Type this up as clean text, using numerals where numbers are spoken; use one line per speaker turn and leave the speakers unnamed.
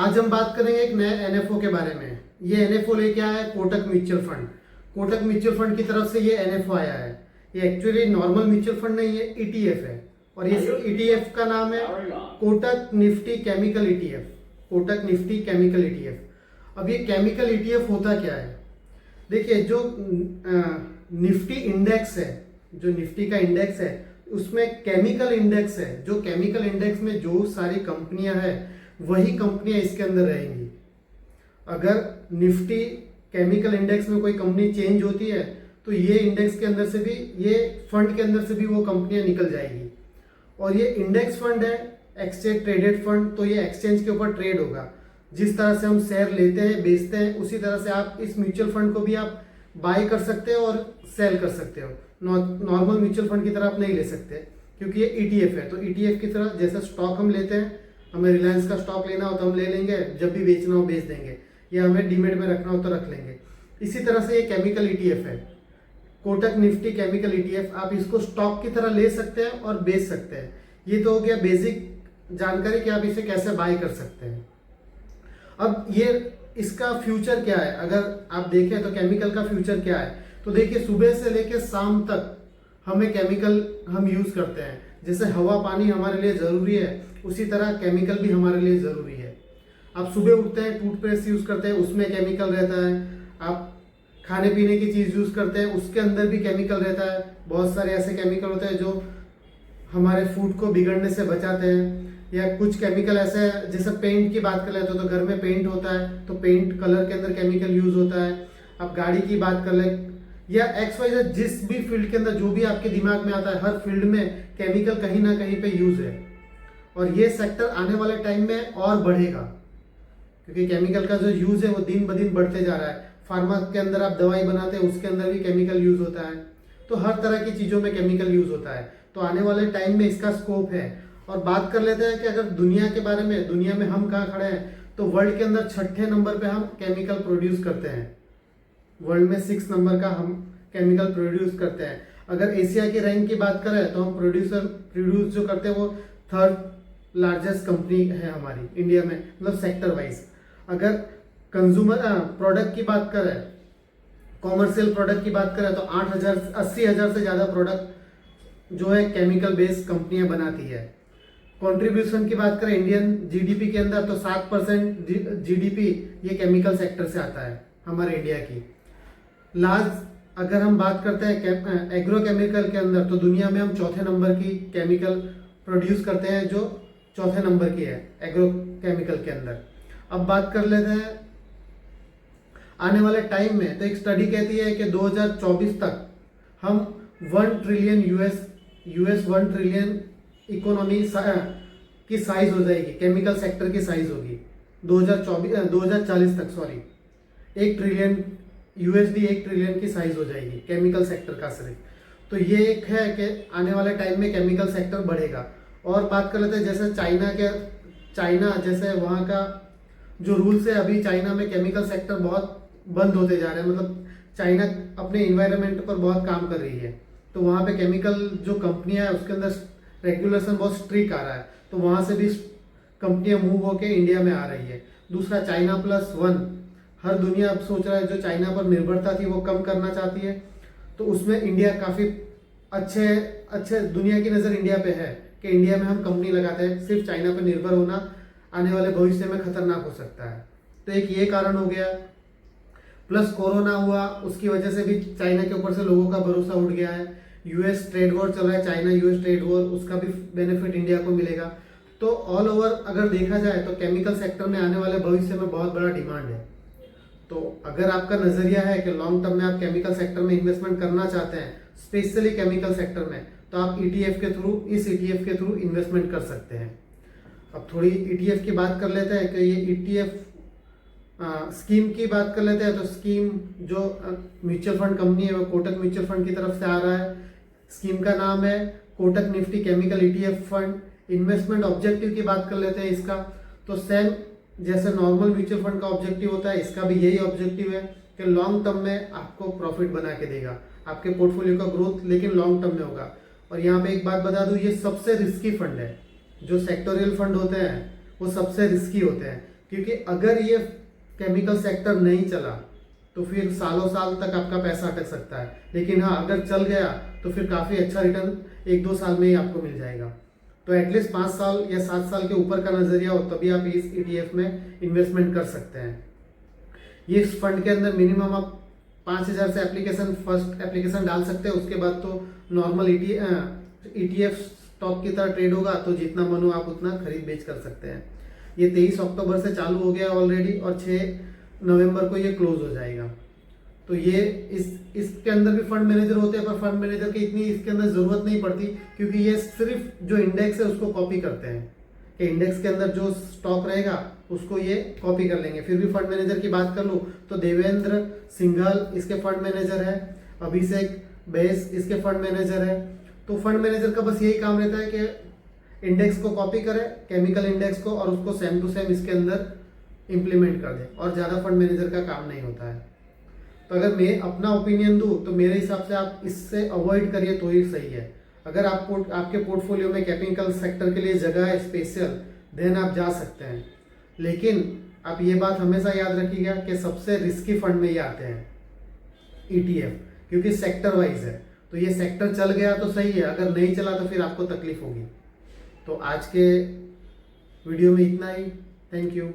आज हम बात करेंगे एक नए एनएफओ के बारे में। ये एनएफओ लेके आया है Kotak mutual fund. Kotak mutual fund की तरफ से ये एनएफओ आया है। ये एक्चुअली नॉर्मल म्यूचुअल फंड नहीं है, ईटीएफ है। और ये ईटीएफ का नाम है Kotak Nifty chemical ETF. Kotak Nifty chemical ETF. अब ये केमिकल ईटीएफ होता क्या है? देखिए, जो निफ्टी इंडेक्स है, जो निफ्टी का इंडेक्स है, उसमें केमिकल इंडेक्स है। जो केमिकल इंडेक्स में जो सारी कंपनियां हैं वही कंपनियां इसके अंदर रहेंगी। अगर निफ्टी केमिकल इंडेक्स में कोई कंपनी चेंज होती है तो ये इंडेक्स के अंदर से भी, ये फंड के अंदर से भी वो कंपनियां निकल जाएगी। और ये इंडेक्स फंड है, एक्सचेंज ट्रेडेड फंड, तो ये एक्सचेंज के ऊपर ट्रेड होगा। जिस तरह से हम शेयर लेते हैं बेचते हैं, उसी तरह से आप इस म्यूचुअल फंड को भी आप बाय कर सकते हो और सेल कर सकते हो। नॉर्मल म्यूचुअल फंड की तरह आप नहीं ले सकते, क्योंकि ये ईटीएफ है। तो ईटीएफ की तरह जैसे स्टॉक हम लेते हैं, हमें रिलायंस का स्टॉक लेना हो तो हम ले लेंगे, जब भी बेचना हो बेच देंगे, या हमें डीमेट में रखना हो तो रख लेंगे। इसी तरह से ये केमिकल ईटीएफ है, कोटक निफ्टी केमिकल ईटीएफ। आप इसको स्टॉक की तरह ले सकते हैं और बेच सकते हैं। ये तो हो गया बेसिक जानकारी कि आप इसे कैसे बाय कर सकते हैं। अब ये इसका फ्यूचर क्या है? अगर आप देखें तो केमिकल का फ्यूचर क्या है, तो देखिए, सुबह से लेकर शाम तक हमें केमिकल हम यूज करते हैं। जैसे हवा पानी हमारे लिए जरूरी है, उसी तरह केमिकल भी हमारे लिए जरूरी है। आप सुबह उठते हैं, टूथपेस्ट यूज करते हैं, उसमें केमिकल रहता है। आप खाने पीने की चीज यूज करते हैं, उसके अंदर भी केमिकल रहता है। बहुत सारे ऐसे केमिकल होते हैं जो हमारे फूड को बिगड़ने से बचाते हैं। या कुछ केमिकल ऐसे है, जैसे पेंट की बात कर लेते हो तो घर में पेंट होता है, तो पेंट कलर के अंदर केमिकल यूज होता है। आप गाड़ी की बात कर ले, या XYZ जिस भी फील्ड के अंदर जो भी आपके दिमाग में आता है, हर फील्ड में केमिकल कहीं ना कहीं पे यूज है। और ये सेक्टर आने वाले टाइम में और बढ़ेगा, क्योंकि केमिकल का जो यूज है वो दिन ब दिन बढ़ते जा रहा है। फार्मा के अंदर आप दवाई बनाते हैं, उसके अंदर भी केमिकल यूज होता है। तो हर तरह की चीजों में केमिकल यूज होता है। तो आने वाले टाइम में इसका स्कोप है। और बात कर लेते हैं कि अगर दुनिया के बारे में, दुनिया में हम कहाँ खड़े हैं, तो वर्ल्ड के अंदर 6ठे नंबर पे हम केमिकल प्रोड्यूस करते हैं। वर्ल्ड में 6 नंबर का हम केमिकल प्रोड्यूस करते हैं। अगर एशिया की रैंक की बात करें तो हम प्रोड्यूस जो करते हैं वो 3rd लार्जेस्ट कंपनी है हमारी इंडिया में, मतलब सेक्टर वाइज। अगर कंज्यूमर प्रोडक्ट की बात करें, कॉमर्शियल प्रोडक्ट की बात करें, तो 80,000 से ज्यादा प्रोडक्ट जो है केमिकल बेस्ड कंपनियां बनाती है। कंट्रीब्यूशन की बात करें इंडियन जीडीपी के अंदर, तो 7% जीडीपी ये केमिकल सेक्टर से आता है हमारे इंडिया की। लार्ज अगर हम बात करते हैं एग्रो केमिकल के अंदर, तो दुनिया में हम 4थे नंबर की केमिकल प्रोड्यूस करते हैं, जो 4थे नंबर की है एग्रो केमिकल के अंदर। अब बात कर लेते हैं आने वाले टाइम में, तो एक स्टडी कहती है कि 2024 तक हम 1 ट्रिलियन यूएस 1 ट्रिलियन इकोनॉमी की साइज हो जाएगी, केमिकल सेक्टर की साइज होगी 2040 तक। सॉरी, 1 ट्रिलियन यूएसडी 1 ट्रिलियन की साइज हो जाएगी केमिकल सेक्टर का सिर्फ। तो ये एक है कि आने वाले टाइम में केमिकल सेक्टर बढ़ेगा। और बात कर लेते हैं जैसे चाइना जैसे वहाँ का जो रूल्स है, अभी चाइना में केमिकल सेक्टर बहुत बंद होते जा रहे हैं। मतलब चाइना अपने इन्वायरमेंट पर बहुत काम कर रही है, तो वहाँ पे केमिकल जो कंपनियां है उसके अंदर रेगुलेशन बहुत स्ट्रिक्ट आ रहा है। तो वहाँ से भी कंपनियां मूव होके इंडिया में आ रही है। दूसरा, China+1, हर दुनिया अब सोच रहा है, जो चाइना पर निर्भरता थी वो कम करना चाहती है। तो उसमें इंडिया काफ़ी अच्छे दुनिया की नज़र इंडिया पे है कि इंडिया में हम कंपनी लगाते हैं। सिर्फ चाइना पर निर्भर होना आने वाले भविष्य में खतरनाक हो सकता है। तो एक ये कारण हो गया, प्लस कोरोना हुआ, उसकी वजह से भी चाइना के ऊपर से लोगों का भरोसा उठ गया है। यूएस ट्रेड वॉर चल रहा है, चाइना यूएस ट्रेड वॉर, उसका भी बेनिफिट इंडिया को मिलेगा। तो ऑल ओवर अगर देखा जाए तो केमिकल सेक्टर में आने वाले भविष्य में बहुत बड़ा डिमांड है। तो अगर आपका नजरिया है कि लॉन्ग टर्म में आप केमिकल सेक्टर में इन्वेस्टमेंट करना चाहते हैं, स्पेशली केमिकल सेक्टर में, तो आप ईटीएफ के थ्रू, इस ईटीएफ के थ्रू इन्वेस्टमेंट कर सकते हैं। अब थोड़ी ईटीएफ की बात कर लेते हैं कि ये ईटीएफ स्कीम की बात कर लेते हैं। तो स्कीम जो म्यूचुअल फंड कंपनी है वो कोटक म्यूचुअल फंड की तरफ से आ रहा है। स्कीम का नाम है Kotak Nifty chemical ETF fund. Investment objective की बात कर लेते हैं इसका, तो सेम जैसे नॉर्मल म्यूचुअल फंड का ऑब्जेक्टिव होता है, इसका भी यही ऑब्जेक्टिव है कि लॉन्ग टर्म में आपको प्रॉफिट बना के देगा, आपके पोर्टफोलियो का ग्रोथ लेकिन लॉन्ग टर्म में होगा। और यहाँ पे एक बात बता दूं, ये सबसे रिस्की फंड है। जो सेक्टोरियल फंड होते हैं वो सबसे रिस्की होते हैं, क्योंकि अगर ये केमिकल सेक्टर नहीं चला तो फिर सालों साल तक आपका पैसा अटक सकता है, लेकिन हाँ अगर चल गया तो फिर काफ़ी अच्छा रिटर्न 1-2 साल में ही आपको मिल जाएगा। तो एटलीस्ट 5 साल या 7 साल के ऊपर का नज़रिया हो तभी आप इस ETF में इन्वेस्टमेंट कर सकते हैं। ये फंड के अंदर मिनिमम आप 5,000 से फर्स्ट एप्लीकेशन डाल सकते हैं, उसके बाद तो नॉर्मल ETF स्टॉक की तरह ट्रेड होगा, तो जितना मन हो आप उतना खरीद बेच कर सकते हैं। ये 23 अक्टूबर से चालू हो गया ऑलरेडी और 6 नवंबर को ये क्लोज हो जाएगा। तो ये इसके अंदर भी फंड मैनेजर होते हैं, पर फंड मैनेजर की इतनी इसके अंदर ज़रूरत नहीं पड़ती, क्योंकि ये सिर्फ जो इंडेक्स है उसको कॉपी करते हैं कि इंडेक्स के अंदर जो स्टॉक रहेगा उसको ये कॉपी कर लेंगे। फिर भी फंड मैनेजर की बात कर लूँ तो देवेंद्र सिंघल इसके फंड मैनेजर है, अभिषेक बैस इसके फंड मैनेजर है। तो फंड मैनेजर का बस यही काम रहता है कि इंडेक्स को कॉपी करे, केमिकल इंडेक्स को, और उसको सेम टू सेम इसके अंदर इम्प्लीमेंट कर दे, और ज़्यादा फंड मैनेजर का काम नहीं होता है। तो अगर मैं अपना ओपिनियन दूँ तो मेरे हिसाब से आप इससे अवॉइड करिए तो ही सही है। अगर आपके पोर्टफोलियो में केमिकल सेक्टर के लिए जगह है स्पेशल, देन आप जा सकते हैं, लेकिन आप ये बात हमेशा याद रखिएगा कि सबसे रिस्की फंड में ये आते हैं ETF, क्योंकि सेक्टर वाइज है। तो ये सेक्टर चल गया तो सही है, अगर नहीं चला तो फिर आपको तकलीफ होगी। तो आज के वीडियो में इतना ही। Thank you.